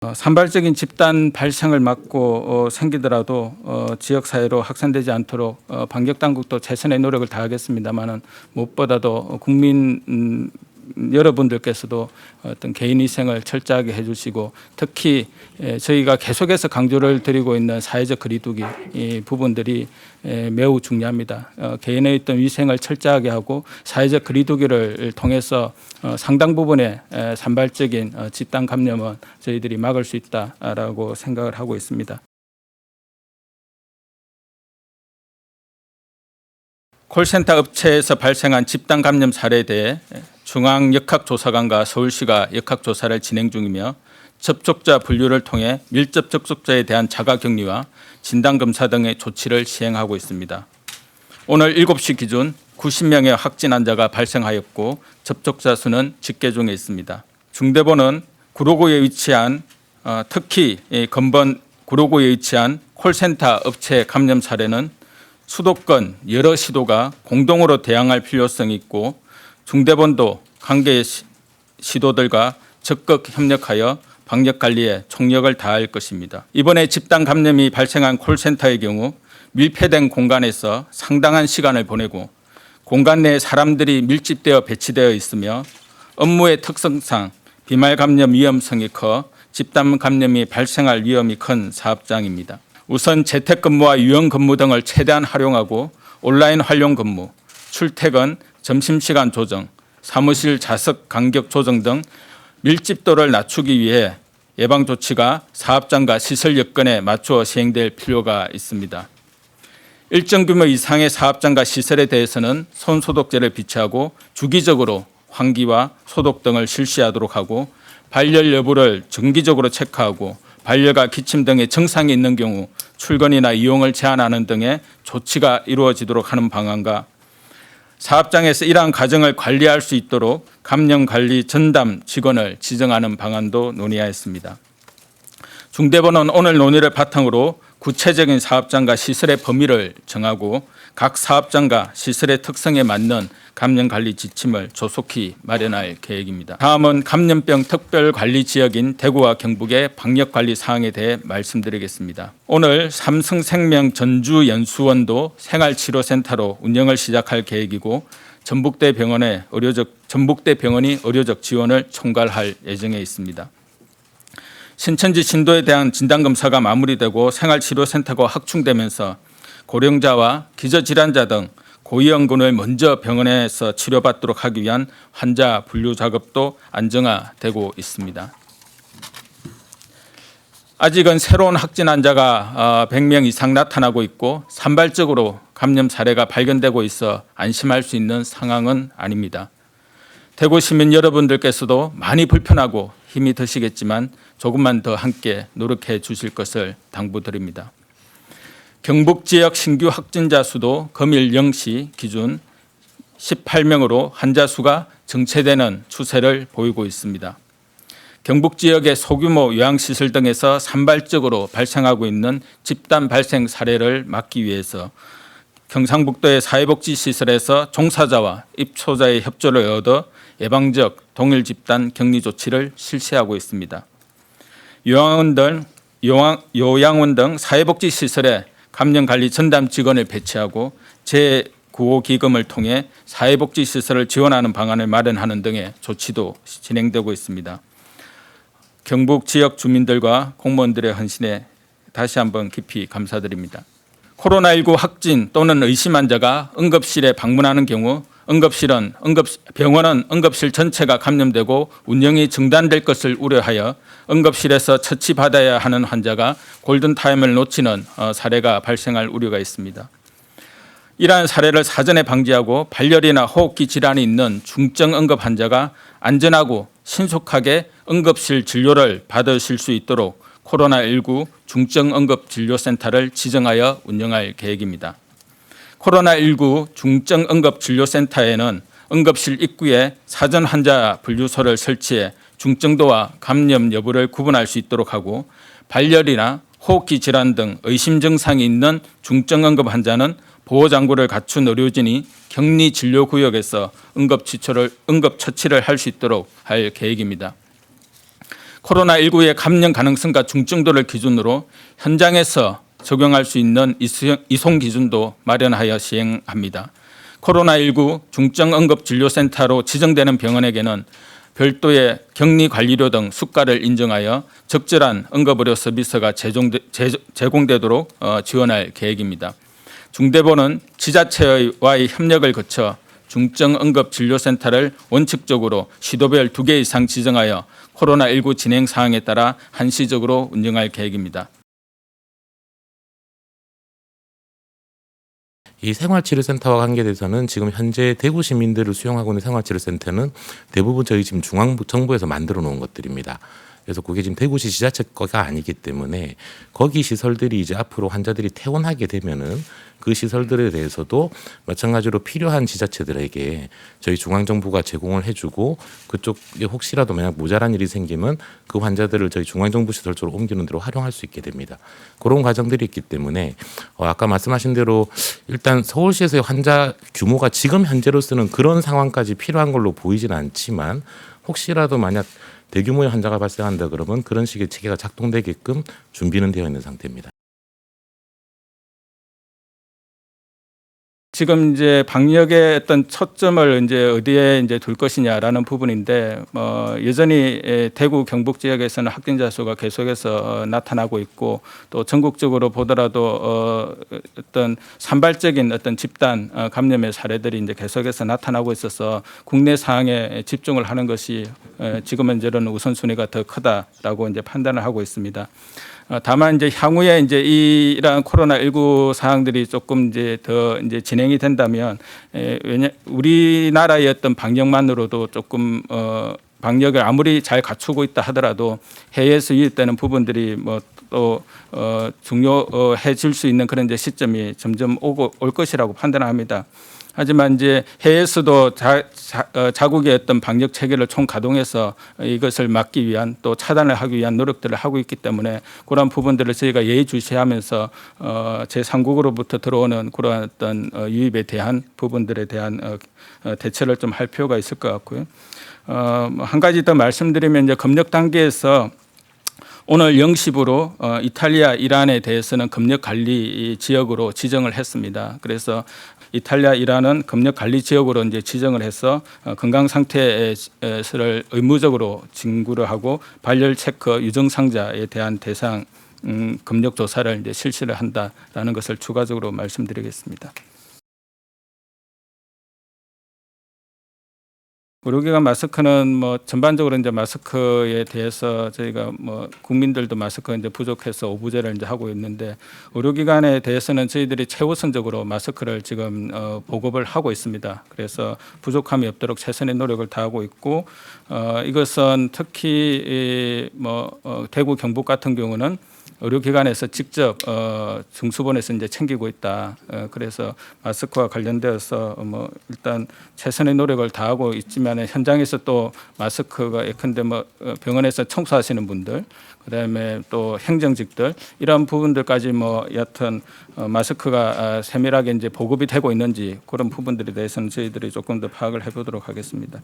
산발적인 집단 발생을 막고 생기더라도 지역사회로 확산되지 않도록 방역당국도 최선의 노력을 다하겠습니다마는 무엇보다도 국민 여러분들께서도 어떤 개인위생을 철저하게 해주시고 특히 저희가 계속해서 강조를 드리고 있는 사회적 거리두기 이 부분들이 매우 중요합니다. 개인의 어떤 위생을 철저하게 하고 사회적 거리두기를 통해서 상당 부분의 산발적인 집단 감염은 저희들이 막을 수 있다라고 생각을 하고 있습니다. 콜센터 업체에서 발생한 집단 감염 사례에 대해 중앙역학조사관과 서울시가 역학조사를 진행 중이며 접촉자 분류를 통해 밀접 접촉자에 대한 자가격리와 진단검사 등의 조치를 시행하고 있습니다. 오늘 7시 기준 90명의 확진 환자가 발생하였고 접촉자 수는 집계 중에 있습니다. 중대본은 구로구에 위치한 특히 건번 구로구에 위치한 콜센터 업체 감염 사례는 수도권 여러 시도가 공동으로 대응할 필요성이 있고 중대본도 관계 시도들과 적극 협력하여 방역관리에 총력을 다할 것입니다. 이번에 집단 감염이 발생한 콜센터의 경우 밀폐된 공간에서 상당한 시간을 보내고 공간 내에 사람들이 밀집되어 배치되어 있으며 업무의 특성상 비말 감염 위험성이 커 집단 감염이 발생할 위험이 큰 사업장입니다. 우선 재택근무와 유연근무 등을 최대한 활용하고 온라인 활용 근무, 출퇴근, 점심시간 조정, 사무실 좌석 간격 조정 등 밀집도를 낮추기 위해 예방조치가 사업장과 시설 여건에 맞추어 시행될 필요가 있습니다. 일정 규모 이상의 사업장과 시설에 대해서는 손소독제를 비치하고 주기적으로 환기와 소독 등을 실시하도록 하고 발열 여부를 정기적으로 체크하고 발열과 기침 등의 증상이 있는 경우 출근이나 이용을 제한하는 등의 조치가 이루어지도록 하는 방안과 사업장에서 이러한 과정을 관리할 수 있도록 감염관리 전담 직원을 지정하는 방안도 논의하였습니다. 중대본은 오늘 논의를 바탕으로 구체적인 사업장과 시설의 범위를 정하고 각 사업장과 시설의 특성에 맞는 감염관리 지침을 조속히 마련할 계획입니다. 다음은 감염병 특별관리지역인 대구와 경북의 방역관리 사항에 대해 말씀드리겠습니다. 오늘 삼성생명 전주연수원도 생활치료센터로 운영을 시작할 계획이고 전북대 병원이 의료적 지원을 총괄할 예정에 있습니다. 신천지 신도에 대한 진단검사가 마무리되고 생활치료센터가 확충되면서 고령자와 기저질환자 등 고위험군을 먼저 병원에서 치료받도록 하기 위한 환자 분류 작업도 안정화되고 있습니다. 아직은 새로운 확진 환자가 100명 이상 나타나고 있고 산발적으로 감염 사례가 발견되고 있어 안심할 수 있는 상황은 아닙니다. 대구 시민 여러분들께서도 많이 불편하고 힘이 드시겠지만 조금만 더 함께 노력해 주실 것을 당부드립니다. 경북 지역 신규 확진자 수도 금일 0시 기준 18명으로 환자 수가 정체되는 추세를 보이고 있습니다. 경북 지역의 소규모 요양시설 등에서 산발적으로 발생하고 있는 집단 발생 사례를 막기 위해서 경상북도의 사회복지시설에서 종사자와 입소자의 협조를 얻어 예방적 동일 집단 격리 조치를 실시하고 있습니다. 요양원 등 사회복지시설에 감염관리 전담 직원을 배치하고 제9호기금을 통해 사회복지시설을 지원하는 방안을 마련하는 등의 조치도 진행되고 있습니다. 경북 지역 주민들과 공무원들의 헌신에 다시 한번 깊이 감사드립니다. 코로나19 확진 또는 의심 환자가 응급실에 방문하는 경우 병원은 응급실 전체가 감염되고 운영이 중단될 것을 우려하여 응급실에서 처치받아야 하는 환자가 골든타임을 놓치는 사례가 발생할 우려가 있습니다. 이러한 사례를 사전에 방지하고 발열이나 호흡기 질환이 있는 중증 응급 환자가 안전하고 신속하게 응급실 진료를 받으실 수 있도록 코로나19 중증 응급진료센터를 지정하여 운영할 계획입니다. 코로나19 중증 응급진료센터에는 응급실 입구에 사전 환자 분류소를 설치해 중증도와 감염 여부를 구분할 수 있도록 하고 발열이나 호흡기 질환 등 의심 증상이 있는 중증 응급 환자는 보호장구를 갖춘 의료진이 격리 진료구역에서 응급처치를 할 수 있도록 할 계획입니다. 코로나19의 감염 가능성과 중증도를 기준으로 현장에서 적용할 수 있는 이송 기준도 마련하여 시행합니다. 코로나19 중증응급진료센터로 지정되는 병원에게는 별도의 격리관리료 등 수가를 인정하여 적절한 응급의료 서비스가 제공되도록 지원할 계획입니다. 중대본은 지자체와의 협력을 거쳐 중증응급진료센터를 원칙적으로 시도별 2개 이상 지정하여 코로나19 진행 사항에 따라 한시적으로 운영할 계획입니다. 이 생활치료센터와 관계돼서는 지금 현재 대구 시민들을 수용하고 있는 생활치료센터는 대부분 저희 지금 중앙정부에서 만들어 놓은 것들입니다. 그래서 그게 지금 대구시 지자체 거가 아니기 때문에 거기 시설들이 이제 앞으로 환자들이 퇴원하게 되면은 그 시설들에 대해서도 마찬가지로 필요한 지자체들에게 저희 중앙정부가 제공을 해주고 그쪽에 혹시라도 만약 모자란 일이 생기면 그 환자들을 저희 중앙정부 시설 쪽으로 옮기는 대로 활용할 수 있게 됩니다. 그런 과정들이 있기 때문에 아까 말씀하신 대로 일단 서울시에서의 환자 규모가 지금 현재로서는 그런 상황까지 필요한 걸로 보이지는 않지만 혹시라도 만약 대규모의 환자가 발생한다 그러면 그런 식의 체계가 작동되게끔 준비는 되어 있는 상태입니다. 지금 이제 방역의 어떤 초점을 이제 어디에 이제 둘 것이냐라는 부분인데, 여전히 대구 경북 지역에서는 확진자 수가 계속해서 나타나고 있고, 또 전국적으로 보더라도 어떤 산발적인 어떤 집단 감염의 사례들이 이제 계속해서 나타나고 있어서 국내 상황에 집중을 하는 것이 지금 현재로는 우선순위가 더 크다라고 이제 판단을 하고 있습니다. 다만 이제 향후에 이제 이러한 코로나19 사항들이 조금 이제 더 이제 진행이 된다면, 우리나라의 어떤 방역만으로도 조금 방역을 아무리 잘 갖추고 있다 하더라도 해외에서 유입되는 부분들이 뭐 또 중요해질 수 있는 그런 이제 시점이 점점 올 것이라고 판단합니다. 하지만 이제 해외에서도 자국의 어떤 방역 체계를 총가동해서 이것을 막기 위한 또 차단을 하기 위한 노력들을 하고 있기 때문에 그런 부분들을 저희가 예의주시하면서 제3국으로부터 들어오는 그러한 어떤 유입에 대한 부분들에 대한 대처를 좀 할 필요가 있을 것 같고요. 한 가지 더 말씀드리면 이제 검역 단계에서 오늘 0시부로 이탈리아, 이란에 대해서는 검역 관리 지역으로 지정을 했습니다. 그래서 이탈리아, 이란은 검역 관리 지역으로 이제 지정을 해서 건강 상태를 의무적으로 징구를 하고 발열 체크, 유증 상자에 대한 대상 검역 조사를 이제 실시를 한다라는 것을 추가적으로 말씀드리겠습니다. 의료기관 마스크는 뭐 전반적으로 이제 마스크에 대해서 저희가 뭐 국민들도 마스크 이제 부족해서 오부제를 이제 하고 있는데, 의료기관에 대해서는 저희들이 최우선적으로 마스크를 지금 보급을 하고 있습니다. 그래서 부족함이 없도록 최선의 노력을 다하고 있고, 이것은 특히 대구 경북 같은 경우는 의료기관에서 직접 중수본에서 이제 챙기고 있다. 그래서 마스크와 관련되어서 일단 최선의 노력을 다하고 있지만 현장에서 또 마스크가 예컨대 병원에서 청소하시는 분들, 그다음에 또 행정직들 이런 부분들까지 여하튼 마스크가 세밀하게 이제 보급이 되고 있는지 그런 부분들에 대해서는 저희들이 조금 더 파악을 해보도록 하겠습니다.